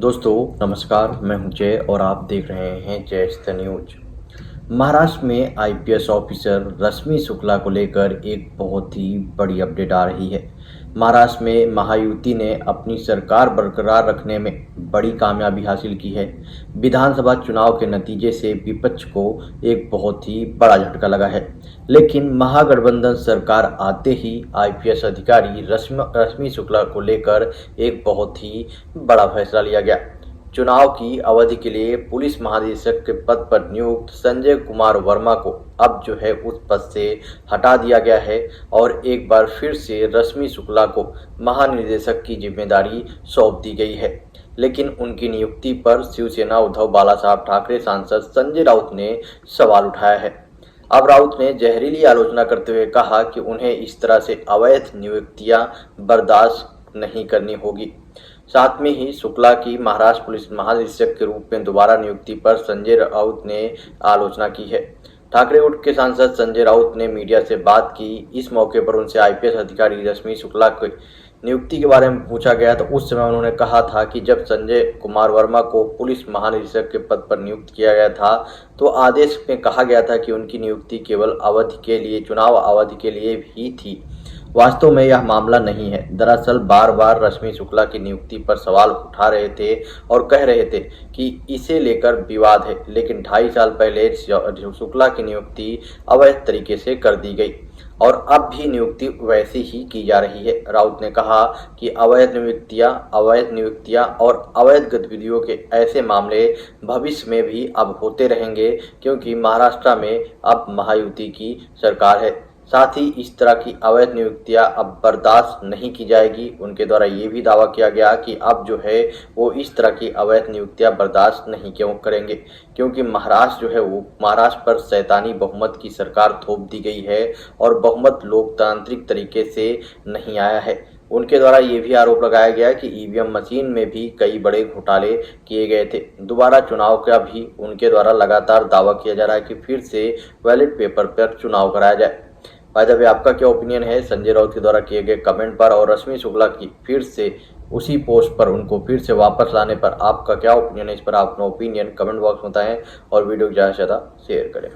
दोस्तों नमस्कार, मैं हूं जय और आप देख रहे हैं जय द न्यूज। महाराष्ट्र में आईपीएस ऑफिसर रश्मि शुक्ला को लेकर एक बहुत ही बड़ी अपडेट आ रही है। महाराष्ट्र में महायुति ने अपनी सरकार बरकरार रखने में बड़ी कामयाबी हासिल की है। विधानसभा चुनाव के नतीजे से विपक्ष को एक बहुत ही बड़ा झटका लगा है, लेकिन महागठबंधन सरकार आते ही आईपीएस अधिकारी रश्मि शुक्ला को लेकर एक बहुत ही बड़ा फैसला लिया गया। चुनाव की अवधि के लिए पुलिस महानिदेशक के पद पर नियुक्त संजय कुमार वर्मा को अब जो है उस पद से हटा दिया गया है और एक बार फिर से रश्मि शुक्ला को महानिदेशक की जिम्मेदारी सौंप दी गई है। लेकिन उनकी नियुक्ति पर शिवसेना उद्धव बालासाहब ठाकरे सांसद संजय राउत ने सवाल उठाया है। अब राउत ने जहरीली आलोचना करते हुए कहा कि उन्हें इस तरह से अवैध नियुक्तियां बर्दाश्त नहीं करनी होगी। साथ में ही शुक्ला की महाराष्ट्र पुलिस महानिदेशक के रूप में दोबारा नियुक्ति पर संजय राउत ने आलोचना की है। ठाकरे गुट के सांसद संजय राउत ने मीडिया से बात की। इस मौके पर उनसे आईपीएस अधिकारी रश्मि शुक्ला की नियुक्ति के बारे में पूछा गया तो उस समय उन्होंने कहा था कि जब संजय कुमार वर्मा को पुलिस महानिदेशक के पद पर नियुक्त किया गया था तो आदेश में कहा गया था कि उनकी नियुक्ति केवल अवधि के लिए, चुनाव अवधि के लिए ही थी। वास्तव में यह मामला नहीं है। दरअसल बार बार रश्मि शुक्ला की नियुक्ति पर सवाल उठा रहे थे और कह रहे थे कि इसे लेकर विवाद है, लेकिन 2.5 साल पहले शुक्ला की नियुक्ति अवैध तरीके से कर दी गई और अब भी नियुक्ति वैसी ही की जा रही है। राउत ने कहा कि अवैध नियुक्तियां और अवैध गतिविधियों के ऐसे मामले भविष्य में भी अब होते रहेंगे, क्योंकि महाराष्ट्र में अब महायुति की सरकार है। साथ ही इस तरह की अवैध नियुक्तियां अब बर्दाश्त नहीं की जाएगी। उनके द्वारा ये भी दावा किया गया कि अब जो है वो इस तरह की अवैध नियुक्तियां बर्दाश्त नहीं क्यों करेंगे, क्योंकि महाराष्ट्र जो है वो महाराष्ट्र पर शैतानी बहुमत की सरकार थोप दी गई है और बहुमत लोकतांत्रिक तरीके से नहीं आया है। उनके द्वारा ये भी आरोप लगाया गया कि ईवीएम मशीन में भी कई बड़े घोटाले किए गए थे। दोबारा चुनाव का भी उनके द्वारा लगातार दावा किया जा रहा है कि फिर से बैलेट पेपर पर चुनाव कराया जाए। बाय द वे, आपका क्या ओपिनियन है संजय राउत के द्वारा किए गए कमेंट पर और रश्मि शुक्ला की फिर से उसी पोस्ट पर उनको फिर से वापस लाने पर आपका क्या ओपिनियन है? इस पर अपना ओपिनियन कमेंट बॉक्स में बताएं और वीडियो को ज़्यादा से ज़्यादा शेयर करें।